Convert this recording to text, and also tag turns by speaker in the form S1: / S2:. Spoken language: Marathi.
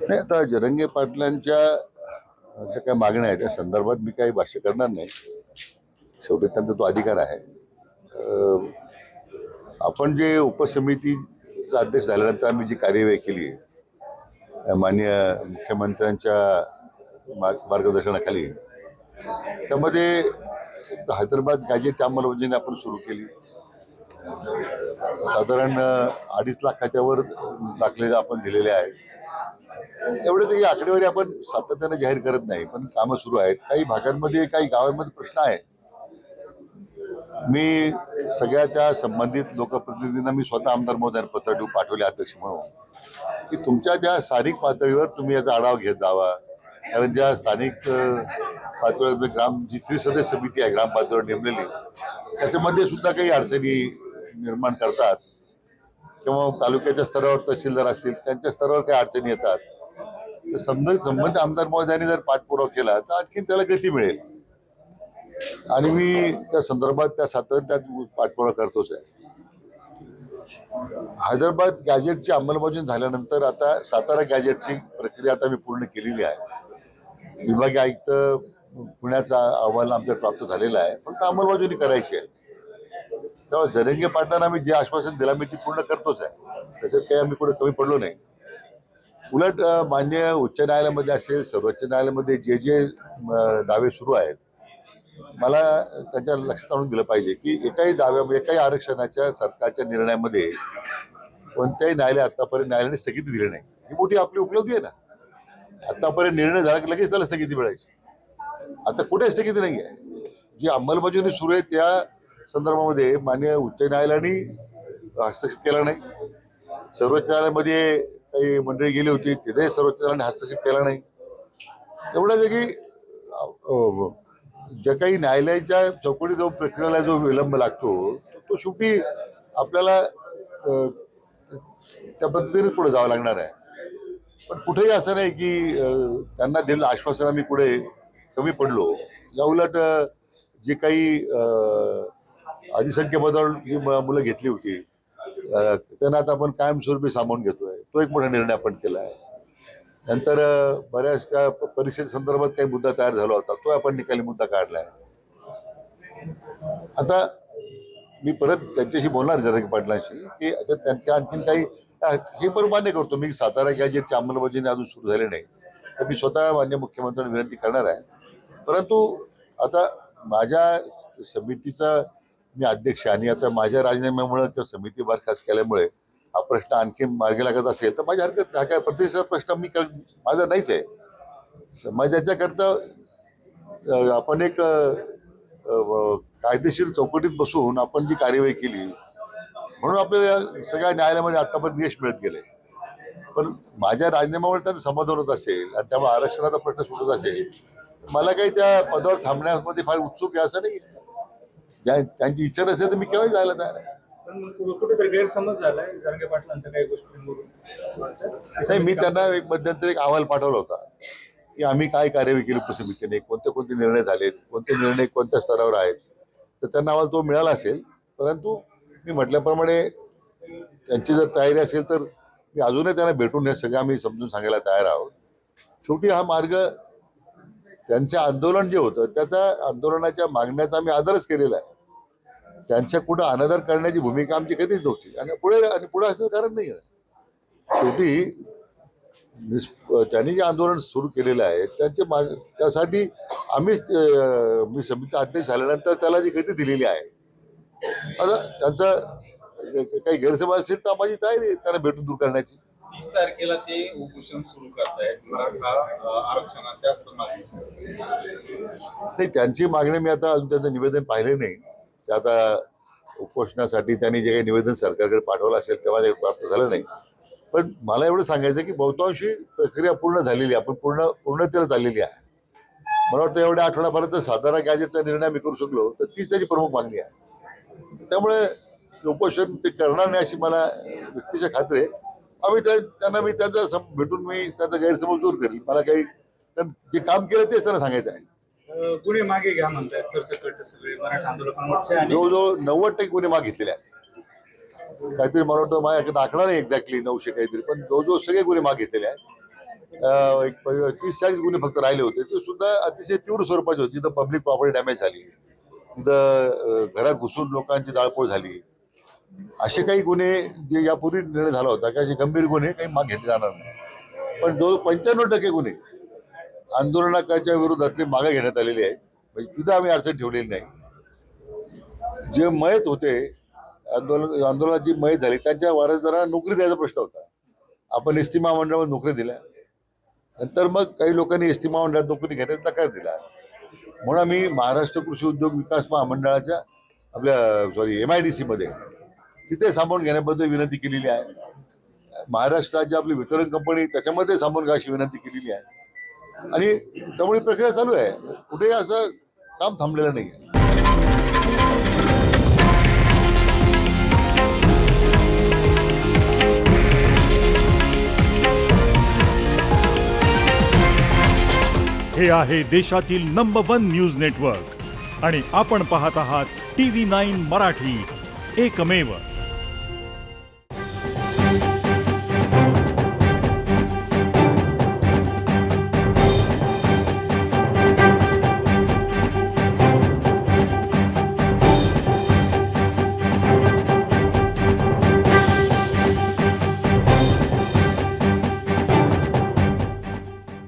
S1: नाही, आता जरंगे पाटलांच्या ज्या काही मागण्या आहेत त्या संदर्भात मी काही भाष्य करणार नाही. शेवटी त्यांचा तो अधिकार आहे. आपण जे उपसमितीचा अध्यक्ष झाल्यानंतर आम्ही जी कार्यवाही केली माननीय मुख्यमंत्र्यांच्या मार्गदर्शनाखाली, त्यामध्ये हैदराबाद गॅजेटची अंमलबजावणी आपण सुरू केली. साधारण 2.5 लाखाच्या वर दाखले आपण दिलेले आहेत. एवढे काही आकडेवारी आपण सातत्याने जाहीर करत नाही, पण कामं सुरू आहेत. काही भागांमध्ये काही गावांमध्ये प्रश्न आहे. मी सगळ्या त्या संबंधित लोकप्रतिनिधींना मी स्वतः आमदार महोदयांना पत्र देऊन पाठवले अध्यक्ष म्हणून, की तुमच्या त्या स्थानिक पातळीवर तुम्ही याचा आढावा घेत जावा. कारण ज्या स्थानिक पातळीवर जी त्रिसदस्य समिती आहे ग्राम पातळीवर नेमलेली, त्याच्यामध्ये सुद्धा काही अडचणी निर्माण करतात किंवा तालुक्याच्या स्तरावर तहसीलदार असतील त्यांच्या स्तरावर काही अडचणी येतात. तर संबंधित आमदार महोदयांनी जर पाठपुरावा केला तर आणखीन त्याला गती मिळेल. आणि मी त्या संदर्भात त्या सातत्यात पाठपुरावा करतोच आहे. हैदराबाद गॅजेटची अंमलबजावणी झाल्यानंतर आता सातारा गॅजेटची प्रक्रिया आता मी पूर्ण केलेली आहे. विभागीय आयुक्त पुण्याचा अहवाल आमच्याला प्राप्त झालेला आहे, फक्त अंमलबजावणी करायची आहे. त्यामुळे जरंगे पाटलांना मी जे आश्वासन दिलं मी ती पूर्ण करतोच आहे. त्याच्यात काही आम्ही कुठे कमी पडलो नाही. उलट मान्य उच्च न्यायालयामध्ये असेल, सर्वोच्च न्यायालयामध्ये जे जे दावे सुरू आहेत, मला त्याच्या लक्षात आणून दिलं पाहिजे की एकाही आरक्षणाच्या सरकारच्या निर्णयामध्ये कोणत्याही न्यायालय आतापर्यंत न्यायालयाने स्थगिती दिली नाही. ही मोठी आपली उपलब्धी आहे ना. आतापर्यंत निर्णय झाला की लगेच त्याला स्थगिती मिळायची. आता कुठे स्थगिती नाही आहे. जी अंमलबजावणी सुरू आहे त्या संदर्भामध्ये मान्य उच्च न्यायालयाने हस्तक्षेप केला नाही. सर्वोच्च न्यायालयामध्ये काही मंडळी गेली होती, तिथे सर्वोच्च न्यायालयाने हस्तक्षेप केला नाही. एवढ्याच की ज्या काही न्यायालयाच्या चौकटी जाऊन प्रक्रियेला जो विलंब लागतो तो शेवटी आपल्याला त्या पद्धतीनेच पुढे जावं लागणार आहे. पण कुठेही असं नाही की त्यांना दिलेलं आश्वासन आम्ही पुढे कमी पडलो. या उलट जे काही अधिसंख्येबद्दल जी मुलं घेतली होती त्यांना आता आपण कायमस्वरूपी सामावून घेतोय. तो एक मोठा निर्णय आपण केला आहे. नंतर बऱ्याच का परीक्षेसंदर्भात काही मुद्दा तयार झाला होता, तो आपण निकाली मुद्दा काढलाय. आता मी परत त्यांच्याशी बोलणार जरंगे पाटलांशी की त्यांच्या आणखीन काही हे पण मान्य करतो मी. सातारा गॅजेटची अंमलबजावणी अजून सुरू झाली नाही, तर मी स्वतः मान्य मुख्यमंत्र्यांना विनंती करणार आहे. परंतु आता माझ्या समितीचा मी अध्यक्ष आणि आता माझ्या राजीनाम्यामुळे किंवा समिती बरखास्त केल्यामुळे हा प्रश्न आणखी मार्गी लागत असेल तर माझी हरकत नाही. काय प्रतिष्ठा प्रश्न माझा नाहीच आहे. समाजाच्या करता आपण एक कायदेशीर चौकटीत बसून आपण जी कार्यवाही केली म्हणून आपल्याला सगळ्या न्यायालयामध्ये आतापर्यंत यश मिळत गेले. पण माझ्या राजीनाम्यामुळे त्यांचं समाधान होत असेल आणि त्यामुळे आरक्षणाचा प्रश्न सुटत असेल, मला काही त्या पदावर थांबण्यामध्ये फार उत्सुक आहे असं नाही. त्यांची इच्छा नसेल तर मी केव्हाही जायला तयार आहे.
S2: कुठेतरी गैरसमज झालाय जरंगे पाटलांच्या काही गोष्टींवरून.
S1: नाही, मी त्यांना एक मध्यंतरी एक अहवाल पाठवला होता की आम्ही काय कार्यवाही केली उपसमितीने, कोणते निर्णय झालेत, कोणते निर्णय कोणत्या स्तरावर आहेत. तर त्यांना अहवाल तो मिळाला असेल. परंतु मी म्हटल्याप्रमाणे त्यांची जर तयारी असेल तर मी अजूनही त्यांना भेटून हे सगळं आम्ही समजून सांगायला तयार आहोत. शेवटी हा मार्ग त्यांचं आंदोलन जे होतं त्याचा आंदोलनाच्या मागण्याचा आम्ही आदरच केलेला आहे. त्यांच्या कुठं अनादर करण्याची भूमिका आमची कधीच नव्हती आणि पुढे असं कारण नाही आहे. शेवटी त्यांनी जे आंदोलन सुरू केलेलं आहे त्यासाठी आम्हीच मी समिती अध्यक्ष झाल्यानंतर त्याला जी गती दिलेली आहे. आता त्यांचा काही गैरसमज असेल तर माझी तयारी त्यांना भेटून दूर करण्याची.
S2: 30 तारखेला ते उपोषण सुरू करतायत मराठा आरक्षणाच्या
S1: नाही, त्यांची मागणी मी आता अजून त्यांचं निवेदन पाहिले नाही. ते आता उपोषणासाठी त्यांनी जे काही निवेदन सरकारकडे पाठवलं असेल तेव्हा ते प्राप्त झालं नाही. पण मला एवढं सांगायचं की बहुतांशी प्रक्रिया पूर्ण झालेली आहे. आपण पूर्णतेला चाललेली आहे. मला वाटतं एवढ्या आठवड्यापर्यंत सातारा गॅजेटचा निर्णय आम्ही करू शकलो तर तीच त्याची प्रमुख मागणी आहे. त्यामुळे उपोषण ते करणार नाही अशी मला व्यक्तीच्या खात्री आहे. आम्ही त्यांना मी त्यांचा भेटून मी त्यांचा गैरसमज दूर करेल. मला काही जे काम केलं तेच त्यांना सांगायचं आहे.
S2: गुन्हे मागे घ्या म्हणतात सरसकट सगळे मराठा आंदोलकांवरचे.
S1: जवळजवळ 90% गुन्हे मागे घेतलेले आहेत. काहीतरी मला वाटतं माझ्याकडे आकडा नाही एक्झॅक्टली 900 काहीतरी, पण जवळजवळ सगळे गुन्हे मागे घेतलेले आहेत. एक 30-40 गुन्हे फक्त राहिले होते, ते सुद्धा अतिशय तीव्र स्वरूपाचे होते. जिथं पब्लिक प्रॉपर्टी डॅमेज झाली, तिथं घरात घुसून लोकांची जाळपोळ झाली, असे काही गुन्हे जे यापूर्वी निर्णय झाला होता की असे गंभीर गुन्हे काही मागे घेतले जाणार नाही. पण जो 95% गुन्हे आंदोलनाच्या विरोधातले मागे घेण्यात आलेले आहेत, म्हणजे तिथं आम्ही अडचण ठेवलेली नाही. जे मयत होते, आंदोलनाची मयत झाली, त्यांच्या वारसदारांना नोकरी द्यायचा प्रश्न होता. आपण एसटी महामंडळामध्ये नोकरी दिल्या, नंतर मग काही लोकांनी एसटी महामंडळात नोकरी घेण्यास नकार दिला. म्हणून आम्ही महाराष्ट्र कृषी उद्योग विकास महामंडळाच्या MIDC मध्ये तिथे सामावून घेण्याबद्दल विनंती केलेली आहे. महाराष्ट्राची आपली वितरण कंपनी त्याच्यामध्ये सामावून घ्यायची विनंती केलेली आहे. आणि त्यामुळे प्रक्रिया चालू आहे, कुठे असं काम थांबलेलं नाही आहे.
S3: हे आहे देशातील नंबर 1 न्यूज नेटवर्क आणि आपण पाहत आहात TV9 मराठी, एकमेव.